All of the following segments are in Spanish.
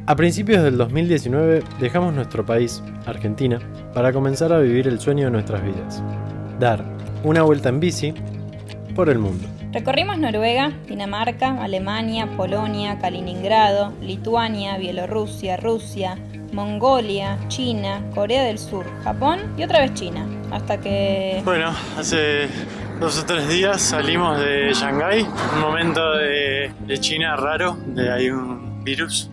A principios del 2019 dejamos nuestro país, Argentina, para comenzar a vivir el sueño de nuestras vidas. Dar una vuelta en bici por el mundo. Recorrimos Noruega, Dinamarca, Alemania, Polonia, Kaliningrado, Lituania, Bielorrusia, Rusia, Mongolia, China, Corea del Sur, Japón y otra vez China, hasta que... Bueno, hace 2 o 3 días salimos de Shanghái, un momento de China raro, de hay un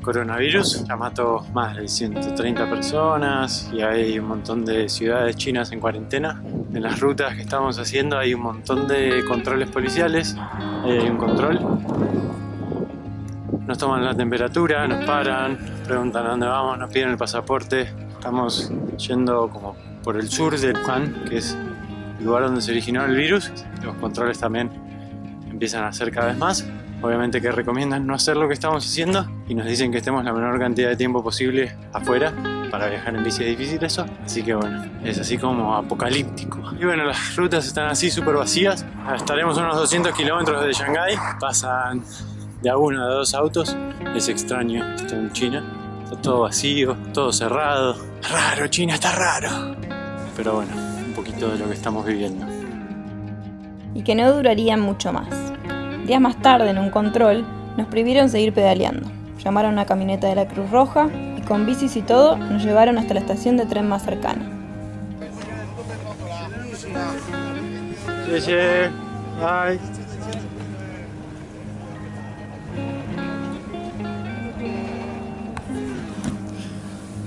coronavirus, ya mató más de 130 personas y hay un montón de ciudades chinas en cuarentena. En las rutas que estamos haciendo hay un montón de controles policiales, hay un control. Nos toman la temperatura, nos paran, nos preguntan a dónde vamos, nos piden el pasaporte. Estamos yendo como por el sur de Wuhan, que es el lugar donde se originó el virus. Los controles también empiezan a ser cada vez más. Obviamente que recomiendan no hacer lo que estamos haciendo y nos dicen que estemos la menor cantidad de tiempo posible afuera. Para viajar en bici es difícil eso, así que bueno, es así como apocalíptico. Y bueno, las rutas están así súper vacías. Estaremos unos 200 kilómetros de Shanghái. Pasan de a 1 a 2 autos. Es extraño esto en China. Está todo vacío, todo cerrado. Raro, China está raro. Pero bueno, un poquito de lo que estamos viviendo. Y que no durarían mucho más. Días más tarde, en un control, nos prohibieron seguir pedaleando. Llamaron a una camioneta de la Cruz Roja y con bicis y todo nos llevaron hasta la estación de tren más cercana. Ay.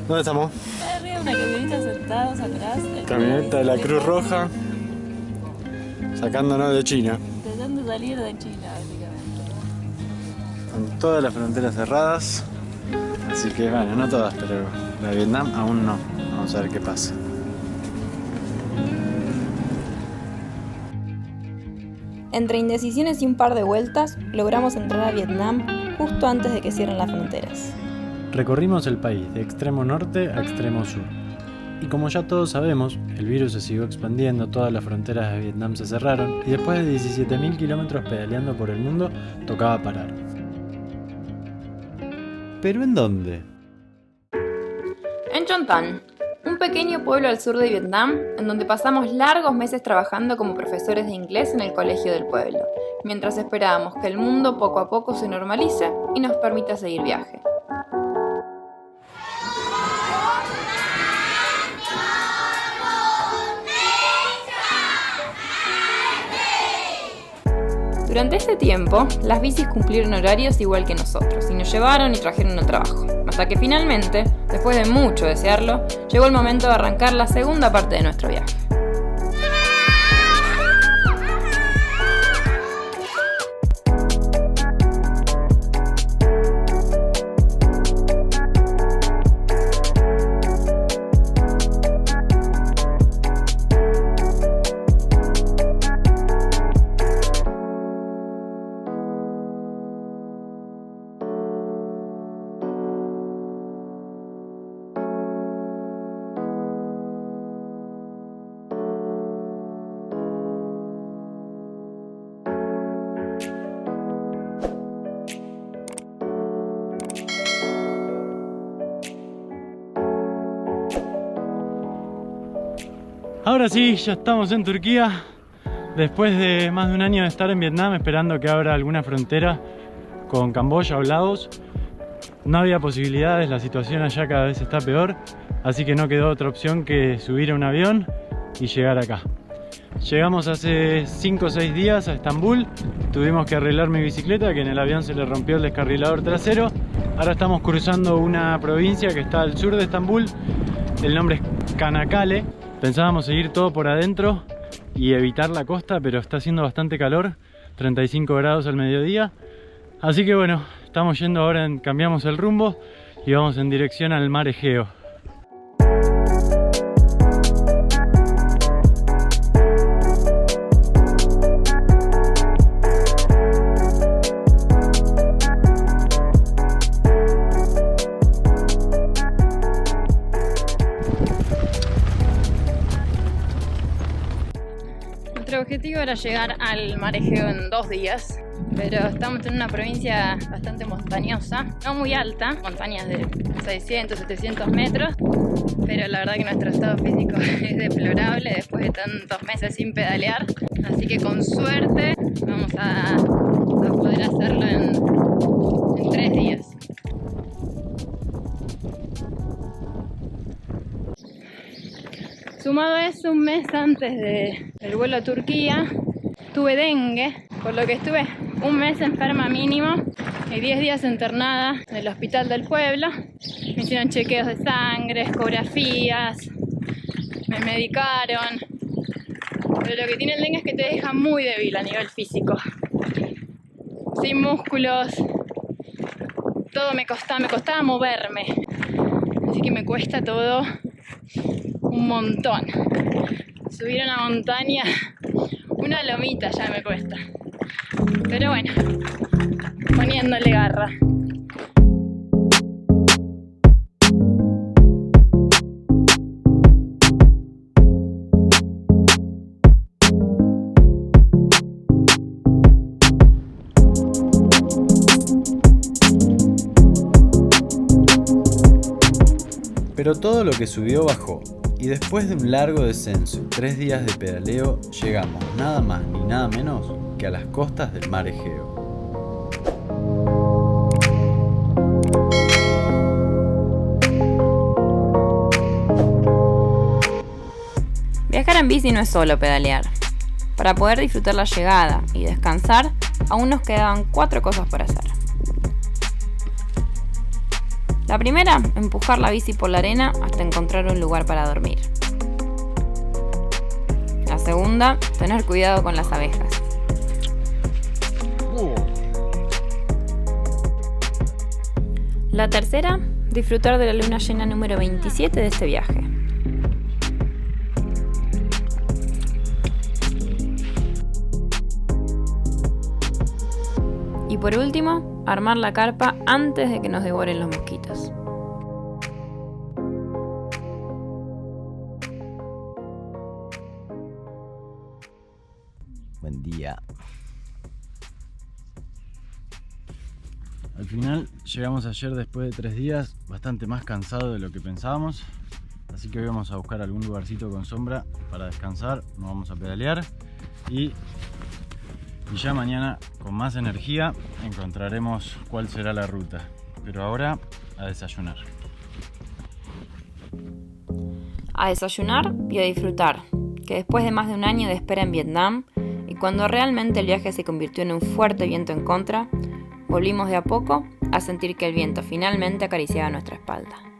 ¿Dónde estamos? Arriba una camioneta sentados atrás. Camioneta de la Cruz Roja, sacándonos de China. Intentando salir de China, básicamente. Con todas las fronteras cerradas, así que bueno, no todas, pero la de Vietnam aún no. Vamos a ver qué pasa. Entre indecisiones y un par de vueltas, logramos entrar a Vietnam justo antes de que cierren las fronteras. Recorrimos el país de extremo norte a extremo sur. Y como ya todos sabemos, el virus se siguió expandiendo, todas las fronteras de Vietnam se cerraron y después de 17.000 kilómetros pedaleando por el mundo, tocaba parar. ¿Pero en dónde? En Trong Tan, un pequeño pueblo al sur de Vietnam, en donde pasamos largos meses trabajando como profesores de inglés en el colegio del pueblo, mientras esperábamos que el mundo poco a poco se normalice y nos permita seguir viaje. Durante este tiempo, las bicis cumplieron horarios igual que nosotros y nos llevaron y trajeron al trabajo, hasta que finalmente, después de mucho desearlo, llegó el momento de arrancar la segunda parte de nuestro viaje. Ahora sí, ya estamos en Turquía, después de más de un año de estar en Vietnam esperando que abra alguna frontera con Camboya o Laos. No había posibilidades, la situación allá cada vez está peor, así que no quedó otra opción que subir a un avión y llegar acá. Llegamos hace 5 o 6 días a Estambul, tuvimos que arreglar mi bicicleta, que en el avión se le rompió el descarrilador trasero. Ahora estamos cruzando una provincia que está al sur de Estambul, el nombre es Kanakkale. Pensábamos seguir todo por adentro y evitar la costa, pero está haciendo bastante calor, 35 grados al mediodía. Así que bueno, estamos yendo ahora, cambiamos el rumbo y vamos en dirección al mar Egeo. Nuestro objetivo era llegar al mar Egeo en 2 días, pero estamos en una provincia bastante montañosa, no muy alta, montañas de 600, 700 metros, pero la verdad que nuestro estado físico es deplorable después de tantos meses sin pedalear, así que con suerte vamos a poder hacerlo en 3 días. Sumado a eso, un mes antes del vuelo a Turquía, tuve dengue, por lo que estuve un mes enferma mínimo y 10 días internada en el hospital del pueblo. Me hicieron chequeos de sangre, ecografías, me medicaron. Pero lo que tiene el dengue es que te deja muy débil a nivel físico. Sin músculos, todo me costaba moverme. Así que me cuesta todo un montón. Subir una montaña, una lomita ya me cuesta. Pero bueno, poniéndole garra. Pero todo lo que subió bajó, y después de un largo descenso y 3 días de pedaleo, llegamos nada más ni nada menos que a las costas del mar Egeo. Viajar en bici no es solo pedalear. Para poder disfrutar la llegada y descansar, aún nos quedaban 4 cosas por hacer. La primera, empujar la bici por la arena hasta encontrar un lugar para dormir. La segunda, tener cuidado con las abejas. La tercera, disfrutar de la luna llena número 27 de este viaje. Y por último, armar la carpa antes de que nos devoren los mosquitos. Buen día. Al final llegamos ayer después de 3 días, bastante más cansado de lo que pensábamos. Así que hoy vamos a buscar algún lugarcito con sombra para descansar, nos vamos a pedalear y ya mañana con más energía encontraremos cuál será la ruta. Pero ahora a desayunar. A desayunar y a disfrutar, que después de más de un año de espera en Vietnam y cuando realmente el viaje se convirtió en un fuerte viento en contra, volvimos de a poco a sentir que el viento finalmente acariciaba nuestra espalda.